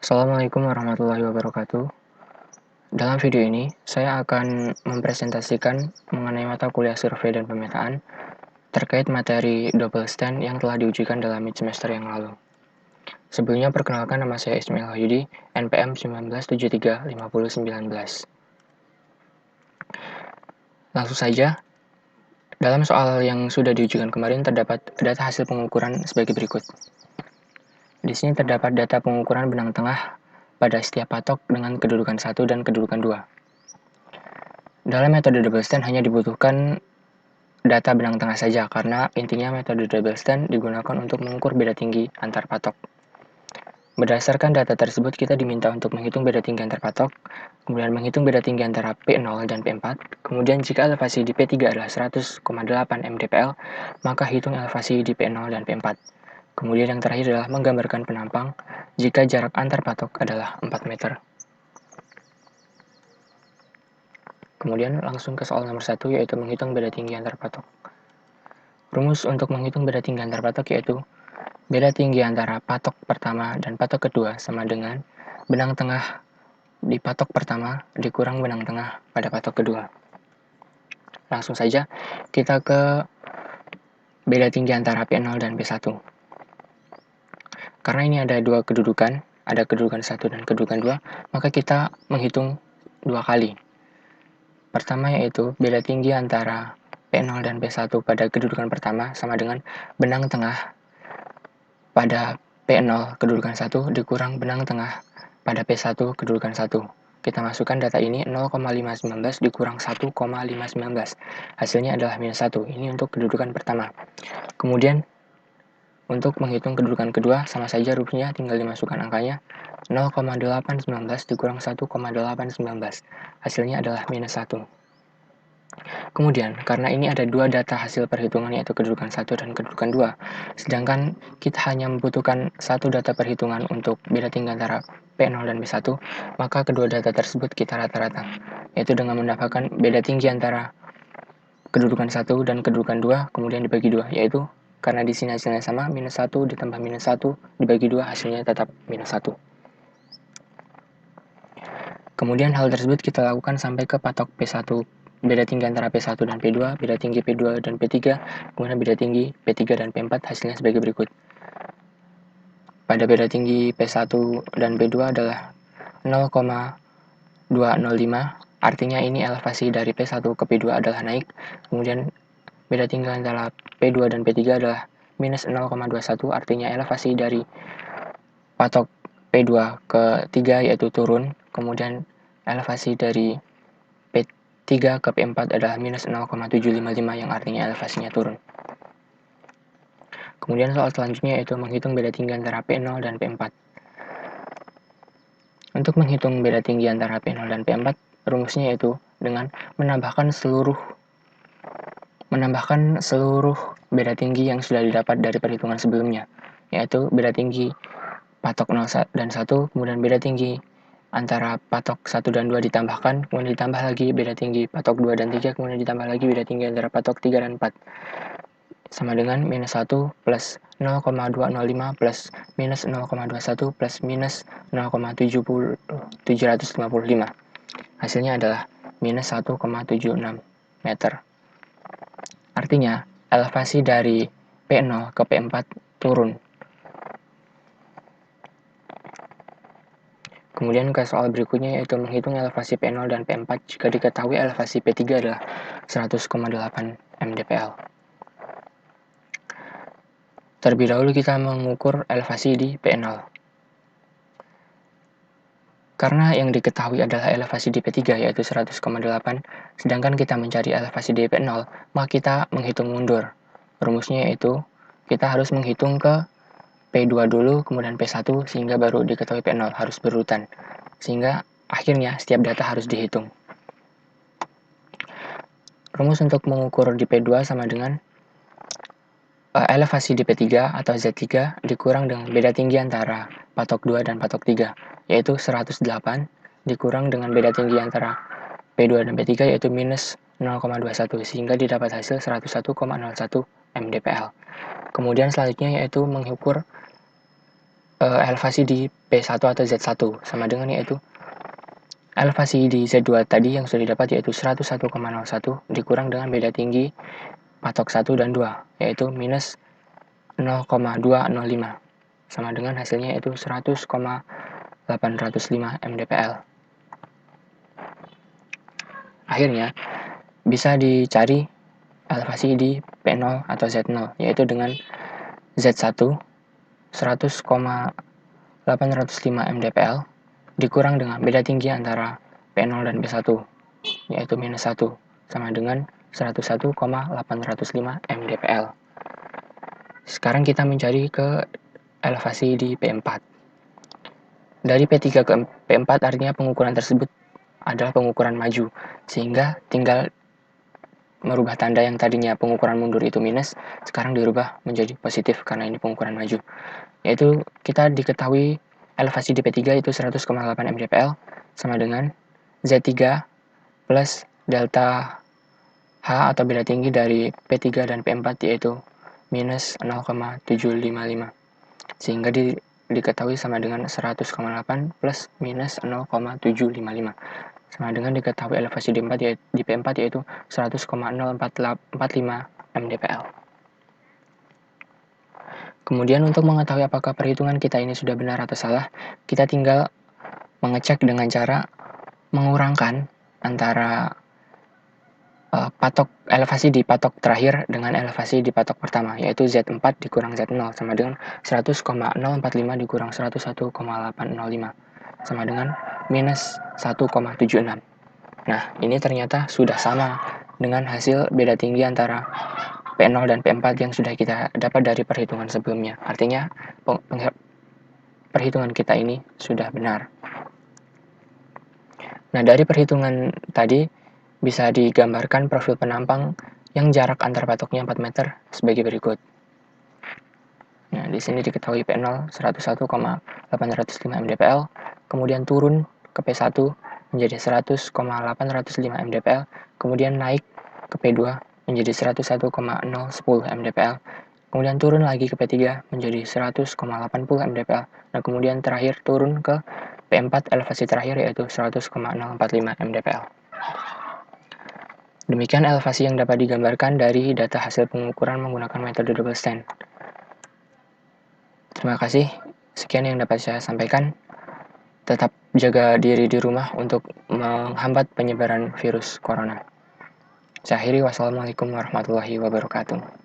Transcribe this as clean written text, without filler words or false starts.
Assalamualaikum warahmatullahi wabarakatuh. Dalam video ini, saya akan mempresentasikan mengenai mata kuliah survei dan pemetaan terkait materi double stand yang telah diujikan dalam mid semester yang lalu. Sebelumnya, perkenalkan nama saya Ismail Wahyudi, NPM 19735019. Langsung saja, dalam soal yang sudah diujikan kemarin terdapat data hasil pengukuran sebagai berikut. Di sini terdapat data pengukuran benang tengah pada setiap patok dengan kedudukan 1 dan kedudukan 2. Dalam metode double stand hanya dibutuhkan data benang tengah saja karena intinya metode double stand digunakan untuk mengukur beda tinggi antar patok. Berdasarkan data tersebut kita diminta untuk menghitung beda tinggi antar patok, kemudian menghitung beda tinggi antara P0 dan P4, kemudian jika elevasi di P3 adalah 100,8 mdpl, maka hitung elevasi di P0 dan P4. Kemudian yang terakhir adalah menggambarkan penampang jika jarak antar patok adalah 4 meter. Kemudian langsung ke soal nomor 1 yaitu menghitung beda tinggi antar patok. Rumus untuk menghitung beda tinggi antar patok yaitu beda tinggi antara patok pertama dan patok kedua sama dengan benang tengah di patok pertama dikurang benang tengah pada patok kedua. Langsung saja kita ke beda tinggi antara P0 dan P1. Karena ini ada dua kedudukan, ada kedudukan 1 dan kedudukan 2, maka kita menghitung dua kali. Pertama yaitu beda tinggi antara P0 dan P1 pada kedudukan pertama sama dengan benang tengah pada P0 kedudukan 1 dikurang benang tengah pada P1 kedudukan 1. Kita masukkan data ini 0,519 dikurang 1,519. Hasilnya adalah minus 1. Ini untuk kedudukan pertama. Kemudian untuk menghitung kedudukan kedua sama saja rumusnya tinggal dimasukkan angkanya 0,819 dikurang 1,819. Hasilnya adalah minus 1. Kemudian, karena ini ada dua data hasil perhitungan yaitu kedudukan 1 dan kedudukan 2, sedangkan kita hanya membutuhkan satu data perhitungan untuk beda tinggi antara P0 dan P1, maka kedua data tersebut kita rata-rata, yaitu dengan mendapatkan beda tinggi antara kedudukan 1 dan kedudukan 2, kemudian dibagi 2, yaitu karena di sini hasilnya sama, minus 1 ditambah minus 1 dibagi 2, hasilnya tetap minus 1. Kemudian hal tersebut kita lakukan sampai ke patok P1, beda tinggi antara P1 dan P2, beda tinggi P2 dan P3, kemudian beda tinggi P3 dan P4, hasilnya sebagai berikut. Pada beda tinggi P1 dan P2 adalah 0,205, artinya ini elevasi dari P1 ke P2 adalah naik, kemudian beda tinggi antara P2 dan P3 adalah minus 0,21, artinya elevasi dari patok P2 ke 3 yaitu turun, kemudian elevasi dari P3 ke P4 adalah minus 0,755 yang artinya elevasinya turun. Kemudian soal selanjutnya yaitu menghitung beda tinggi antara P0 dan P4. Untuk menghitung beda tinggi antara P0 dan P4, rumusnya yaitu dengan menambahkan seluruh beda tinggi yang sudah didapat dari perhitungan sebelumnya, yaitu beda tinggi patok 0 dan 1, kemudian beda tinggi antara patok 1 dan 2 ditambahkan, kemudian ditambah lagi beda tinggi patok 2 dan 3, kemudian ditambah lagi beda tinggi antara patok 3 dan 4. Sama dengan minus 1 plus 0,205 plus minus 0,21 plus minus 0,755. Hasilnya adalah minus 1,76 meter. Artinya, elevasi dari P0 ke P4 turun. Kemudian ke soal berikutnya yaitu menghitung elevasi P0 dan P4 jika diketahui elevasi P3 adalah 100,8 mdpl. Terlebih dahulu kita mengukur elevasi di P0. Karena yang diketahui adalah elevasi di P3 yaitu 100,8, sedangkan kita mencari elevasi di P0, maka kita menghitung mundur. Rumusnya yaitu kita harus menghitung ke P2 dulu, kemudian P1, sehingga baru diketahui P0, harus berurutan. Sehingga akhirnya setiap data harus dihitung. Rumus untuk mengukur di P2 sama dengan elevasi di P3 atau Z3 dikurang dengan beda tinggi antara patok 2 dan patok 3, yaitu 108 dikurang dengan beda tinggi antara P2 dan P3 yaitu minus 0,21, sehingga didapat hasil 101,01 mdpl. Kemudian selanjutnya yaitu mengukur elevasi di P1 atau Z1 sama dengan yaitu elevasi di Z2 tadi yang sudah didapat yaitu 101,01 dikurang dengan beda tinggi patok 1 dan 2 yaitu minus 0,205 sama dengan hasilnya yaitu 100,805 mdpl. Akhirnya bisa dicari elevasi di P0 atau Z0 yaitu dengan Z1 100,805 mdpl dikurang dengan beda tinggi antara P0 dan P1 yaitu minus 1 sama dengan 101,805 mdpl. Sekarang kita mencari ke elevasi di P4. Dari P3 ke P4 artinya pengukuran tersebut adalah pengukuran maju, sehingga tinggal merubah tanda yang tadinya pengukuran mundur itu minus, sekarang dirubah menjadi positif karena ini pengukuran maju. Yaitu kita diketahui elevasi di P3 itu 100,8 mdpl sama dengan Z3 plus delta H atau beda tinggi dari P3 dan P4 yaitu minus 0,755. Sehingga diketahui sama dengan 100,8 plus minus 0,755 sama dengan diketahui elevasi di P4 yaitu 100,045 mdpl. Kemudian untuk mengetahui apakah perhitungan kita ini sudah benar atau salah, kita tinggal mengecek dengan cara mengurangkan antara elevasi di patok terakhir dengan elevasi di patok pertama, yaitu Z4 dikurang Z0 sama dengan 100,045 dikurang 101,805 sama dengan minus 1,76. Nah, ini ternyata sudah sama dengan hasil beda tinggi antara P0 dan P4 yang sudah kita dapat dari perhitungan sebelumnya. Artinya, perhitungan kita ini sudah benar. Nah, dari perhitungan tadi, bisa digambarkan profil penampang yang jarak antar patoknya 4 meter sebagai berikut. Nah, di sini diketahui P0 101,805 mdpl, kemudian turun ke P1 menjadi 100,805 mdpl, kemudian naik ke P2 menjadi 101,010 mdpl, kemudian turun lagi ke P3 menjadi 100,80 mdpl, dan kemudian terakhir turun ke P4 elevasi terakhir yaitu 100,045 mdpl. Demikian elevasi yang dapat digambarkan dari data hasil pengukuran menggunakan metode double stand. Terima kasih, sekian yang dapat saya sampaikan. Tetap jaga diri di rumah untuk menghambat penyebaran virus corona. Saya akhiri, wassalamualaikum warahmatullahi wabarakatuh.